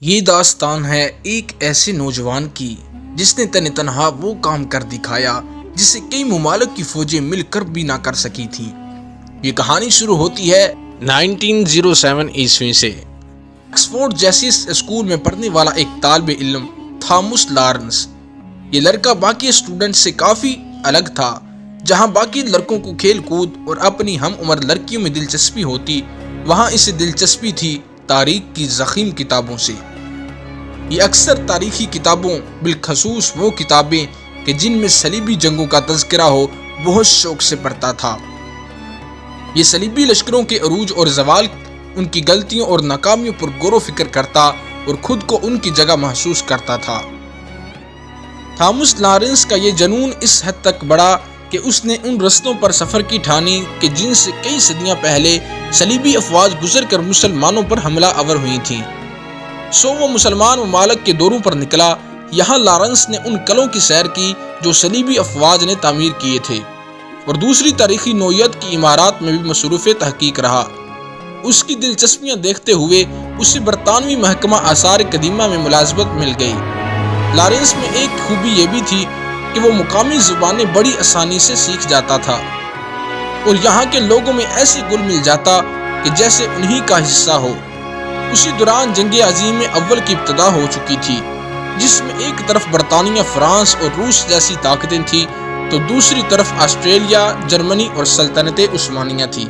یہ داستان ہے ایک ایسے نوجوان کی جس نے تنہا وہ کام کر دکھایا جسے کئی ممالک کی فوجیں مل کر بھی نہ کر سکی تھیں۔ یہ کہانی شروع ہوتی ہے 1907 عیسوی سے۔ آکسفورڈ جیسی اسکول میں پڑھنے والا ایک طالب علم تھامس لارنس۔ یہ لڑکا باقی اسٹوڈنٹ سے کافی الگ تھا۔ جہاں باقی لڑکوں کو کھیل کود اور اپنی ہم عمر لڑکیوں میں دلچسپی ہوتی، وہاں اسے دلچسپی تھی تاریخ کی ضخیم کتابوں سے۔ یہ اکثر تاریخی کتابوں، بالخصوص وہ کتابیں کہ جن میں صلیبی جنگوں کا تذکرہ ہو، بہت شوق سے پڑھتا تھا۔ یہ صلیبی لشکروں کے عروج اور زوال، ان کی غلطیوں اور ناکامیوں پر غور و فکر کرتا اور خود کو ان کی جگہ محسوس کرتا تھا۔ تھامس لارنس کا یہ جنون اس حد تک بڑھا کہ اس نے ان رستوں پر سفر کی ٹھانی کہ جن سے کئی صدیاں پہلے صلیبی افواج گزر کر مسلمانوں پر حملہ آور ہوئی تھیں۔ وہ مسلمان ممالک کے دوروں پر نکلا۔ یہاں لارنس نے ان قلعوں کی سیر کی جو صلیبی افواج نے تعمیر کیے تھے، اور دوسری تاریخی نوعیت کی عمارات میں بھی مصروف تحقیق رہا۔ اس کی دلچسپیاں دیکھتے ہوئے اسے برطانوی محکمہ آثار قدیمہ میں ملازمت مل گئی۔ لارنس میں ایک خوبی یہ بھی تھی کہ وہ مقامی زبانیں بڑی آسانی سے سیکھ جاتا تھا اور یہاں کے لوگوں میں ایسے گل مل جاتا کہ جیسے انہی کا حصہ ہو۔ اسی دوران جنگ عظیم اول کی ابتدا ہو چکی تھی، جس میں ایک طرف برطانیہ، فرانس اور روس جیسی طاقتیں تھیں تو دوسری طرف آسٹریلیا، جرمنی اور سلطنت عثمانیہ تھی۔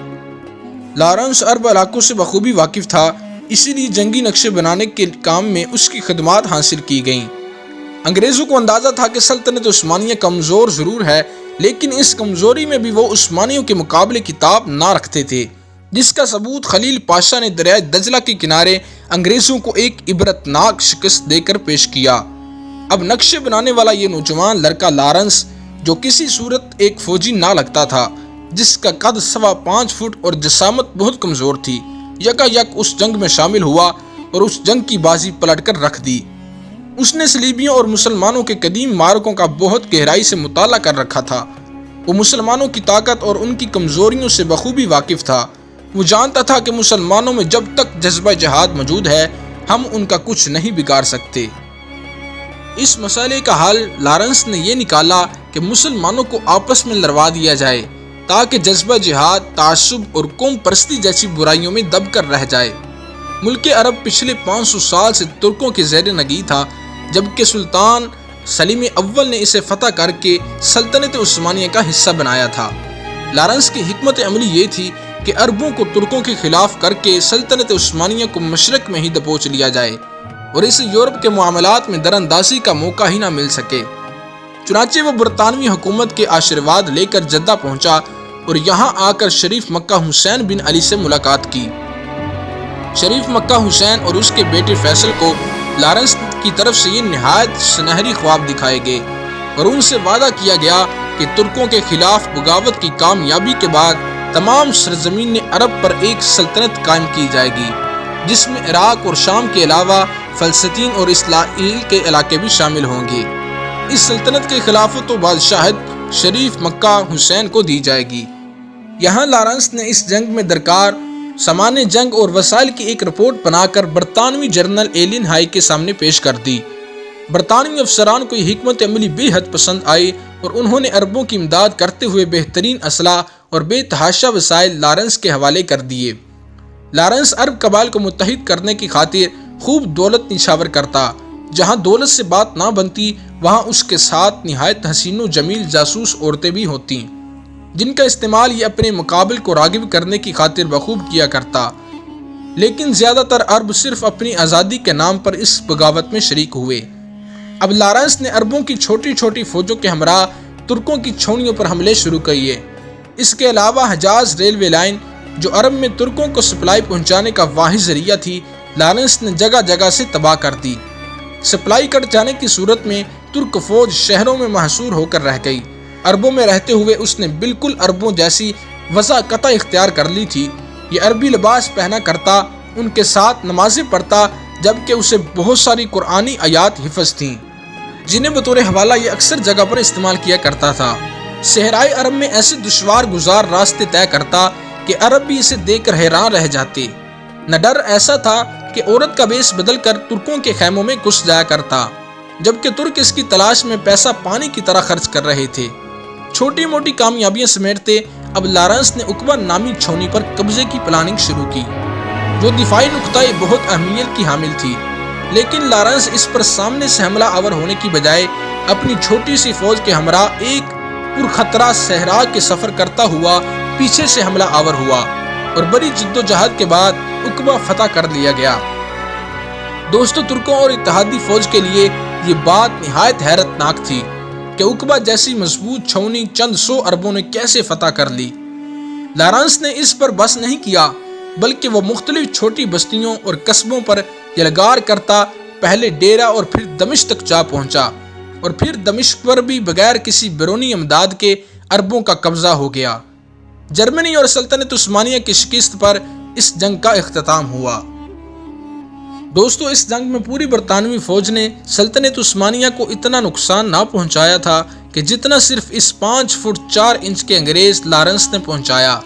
لارنس عرب علاقوں سے بخوبی واقف تھا، اسی لیے جنگی نقشے بنانے کے کام میں اس کی خدمات حاصل کی گئیں۔ انگریزوں کو اندازہ تھا کہ سلطنت عثمانیہ کمزور ضرور ہے، لیکن اس کمزوری میں بھی وہ عثمانیوں کے مقابلے کی تاب نہ رکھتے تھے، جس کا ثبوت خلیل پاشا نے دریائے دجلہ کے کنارے انگریزوں کو ایک عبرتناک شکست دے کر پیش کیا۔ اب نقشے بنانے والا یہ نوجوان لڑکا لارنس، جو کسی صورت ایک فوجی نہ لگتا تھا، جس کا قد 5.25 فٹ اور جسامت بہت کمزور تھی، یکا یک اس جنگ میں شامل ہوا اور اس جنگ کی بازی پلٹ کر رکھ دی۔ اس نے صلیبیوں اور مسلمانوں کے قدیم معرکوں کا بہت گہرائی سے مطالعہ کر رکھا تھا۔ وہ مسلمانوں کی طاقت اور ان کی کمزوریوں سے بخوبی واقف تھا۔ وہ جانتا تھا کہ مسلمانوں میں جب تک جذبہ جہاد موجود ہے، ہم ان کا کچھ نہیں بگاڑ سکتے۔ اس مسئلے کا حل لارنس نے یہ نکالا کہ مسلمانوں کو آپس میں لڑوا دیا جائے تاکہ جذبہ جہاد، تعصب اور قوم پرستی جیسی برائیوں میں دب کر رہ جائے۔ ملک عرب پچھلے 500 سال سے ترکوں کے زیر نگین تھا، جبکہ سلطان سلیم اول نے اسے فتح کر کے سلطنت عثمانیہ کا حصہ بنایا تھا۔ لارنس کی حکمت عملی یہ تھی کہ عربوں کو ترکوں کے خلاف کر کے سلطنت عثمانیہ کو مشرق میں ہی دبوچ لیا جائے اور اسے یورپ کے معاملات میں دراندازی کا موقع ہی نہ مل سکے۔ چنانچہ وہ برطانوی حکومت کے آشرواد لے کر جدہ پہنچا اور یہاں آ کر شریف مکہ حسین بن علی سے ملاقات کی۔ شریف مکہ حسین اور اس کے بیٹے فیصل کو لارنس کی طرف سے یہ نہایت سنہری خواب دکھائے گئے اور ان سے وعدہ کیا گیا کہ ترکوں کے خلاف بغاوت کی کامیابی کے بعد تمام سرزمین عرب پر ایک سلطنت قائم کی جائے گی، جس میں عراق اور شام کے علاوہ فلسطین اور اسرائیل کے علاقے بھی شامل ہوں گے۔ اس سلطنت کے خلافت و بادشاہت شریف مکہ حسین کو دی جائے گی۔ یہاں لارنس نے اس جنگ میں درکار سامان جنگ اور وسائل کی ایک رپورٹ بنا کر برطانوی جنرل ایلن ہائی کے سامنے پیش کر دی۔ برطانوی افسران کو یہ حکمت عملی بے حد پسند آئی اور انہوں نے عربوں کی امداد کرتے ہوئے بہترین اسلحہ اور بے تحاشا وسائل لارنس کے حوالے کر دیے۔ لارنس عرب قبائل کو متحد کرنے کی خاطر خوب دولت نچھاور کرتا۔ جہاں دولت سے بات نہ بنتی، وہاں اس کے ساتھ نہایت حسین و جمیل جاسوس عورتیں بھی ہوتیں، جن کا استعمال یہ اپنے مقابل کو راغب کرنے کی خاطر بخوب کیا کرتا۔ لیکن زیادہ تر عرب صرف اپنی آزادی کے نام پر اس بغاوت میں شریک ہوئے۔ اب لارنس نے عربوں کی چھوٹی چھوٹی فوجوں کے ہمراہ ترکوں کی چھاؤنیوں پر حملے شروع کیے۔ اس کے علاوہ حجاز ریلوے لائن، جو عرب میں ترکوں کو سپلائی پہنچانے کا واحد ذریعہ تھی، لارنس نے جگہ جگہ سے تباہ کر دی۔ سپلائی کٹ جانے کی صورت میں ترک فوج شہروں میں محصور ہو کر رہ گئی۔ عربوں میں رہتے ہوئے اس نے بالکل عربوں جیسی وضع قطع اختیار کر لی تھی۔ یہ عربی لباس پہنا کرتا، ان کے ساتھ نمازیں پڑھتا، جبکہ اسے بہت ساری قرآنی آیات حفظ تھیں، جنہیں بطور حوالہ یہ اکثر جگہ پر استعمال کیا کرتا تھا۔ صحرائے عرب میں ایسے دشوار گزار راستے طے کرتا کہ عرب بھی اسے دیکھ کر حیران رہ جاتے۔ نہ ڈر ایسا تھا کہ عورت کا بیس بدل کر ترکوں کے خیموں میں گھس جایا کرتا، جبکہ ترک اس کی تلاش میں پیسہ پانی کی طرح خرچ کر رہے تھے۔ چھوٹی موٹی کامیابیاں سمیٹتے اب لارنس نے عقبہ نامی چھاؤنی پر قبضے کی پلاننگ شروع کی، جو دفاعی نقطۂ بہت اہمیت کی حامل تھی، لیکن لارنس اس پر سامنے سے حملہ آور ہونے کی بجائے اپنی چھوٹی سی فوج کے ہمراہ ایک پرخطرہ صحرا کے سفر کرتا ہوا پیچھے سے حملہ آور ہوا، اور بڑی جد و جہد کے بعد عقبہ فتح کر لیا گیا۔ دوستو، ترکوں اور اتحادی فوج کے لیے یہ بات نہایت حیرت ناک تھی کہ عقبہ جیسی مضبوط چھاؤنی چند 100 اربوں نے کیسے فتح کر لی۔ لارنس نے اس پر بس نہیں کیا، بلکہ وہ مختلف چھوٹی بستیوں اور قصبوں پر یلغار کرتا پہلے ڈیرہ اور پھر دمشق تک جا پہنچا، اور پھر دمشق پر بھی بغیر کسی بیرونی امداد کے عربوں کا قبضہ ہو گیا۔ جرمنی اور سلطنت عثمانیہ کی شکست پر اس جنگ کا اختتام ہوا۔ دوستو، اس جنگ میں پوری برطانوی فوج نے سلطنت عثمانیہ کو اتنا نقصان نہ پہنچایا تھا کہ جتنا صرف اس 5 فٹ 4 انچ کے انگریز لارنس نے پہنچایا۔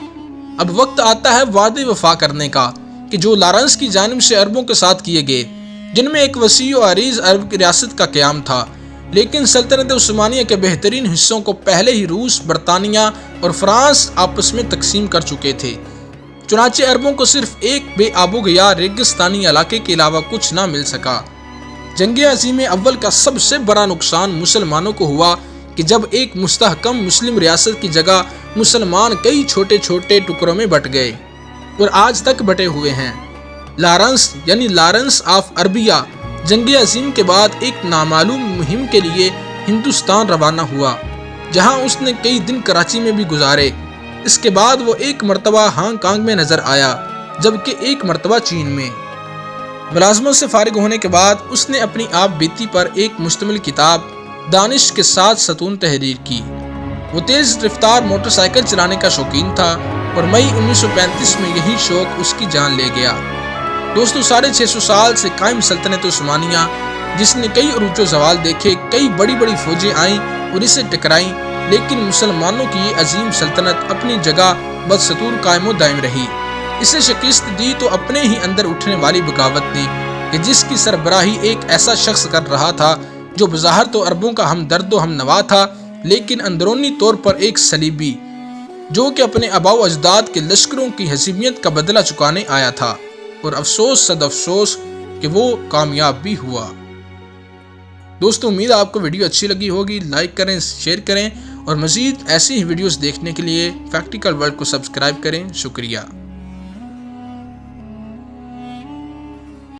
اب وقت آتا ہے وعدے وفا کرنے کا، کہ جو لارنس کی جانب سے عربوں کے ساتھ کیے گئے، جن میں ایک وسیع و عریض عرب کی ریاست کا قیام تھا، لیکن سلطنت عثمانیہ کے بہترین حصوں کو پہلے ہی روس، برطانیہ اور فرانس آپس میں تقسیم کر چکے تھے۔ چنانچہ عربوں کو صرف ایک بے آب و گیا ریگستانی علاقے کے علاوہ کچھ نہ مل سکا۔ جنگ عظیم اول کا سب سے بڑا نقصان مسلمانوں کو ہوا کہ جب ایک مستحکم مسلم ریاست کی جگہ مسلمان کئی چھوٹے چھوٹے ٹکڑوں میں بٹ گئے، اور آج تک بٹے ہوئے ہیں۔ لارنس یعنی لارنس آف عربیہ جنگ عظیم کے بعد ایک نامعلوم مہم کے لیے ہندوستان روانہ ہوا، جہاں اس نے کئی دن کراچی میں بھی گزارے۔ اس کے بعد وہ ایک مرتبہ ہانگ کانگ میں نظر آیا، جبکہ ایک مرتبہ چین میں۔ ملازمت سے فارغ ہونے کے بعد اس نے اپنی آپ بیتی پر ایک مشتمل کتاب دانش کے 7 ستون تحریر کی۔ وہ تیز رفتار موٹر سائیکل چلانے کا شوقین تھا، اور مئی 1935 میں یہی شوق اس کی جان لے گیا۔ دوستو، 650 سال سے قائم سلطنت عثمانیہ، جس نے کئی عروج و زوال دیکھے، کئی بڑی بڑی فوجیں آئیں اور اسے ٹکرائیں، لیکن مسلمانوں کی یہ عظیم سلطنت اپنی جگہ بدستور قائم و دائم رہی۔ اسے شکست دی تو اپنے ہی اندر اٹھنے والی بغاوت نے، کہ جس کی سربراہی ایک ایسا شخص کر رہا تھا جو بظاہر تو عربوں کا ہمدرد و ہم نوا تھا، لیکن اندرونی طور پر ایک صلیبی، جو کہ اپنے آباء و اجداد کے لشکروں کی ہزیمت کا بدلہ چکانے آیا تھا، اور افسوس صد افسوس کہ وہ کامیاب بھی ہوا۔ دوستو، امید ہے آپ کو ویڈیو اچھی لگی ہوگی۔ لائک کریں، شیئر کریں، اور مزید ایسی ہی ویڈیوز دیکھنے کے لیے فیکٹیکل ورلڈ کو سبسکرائب کریں۔ شکریہ۔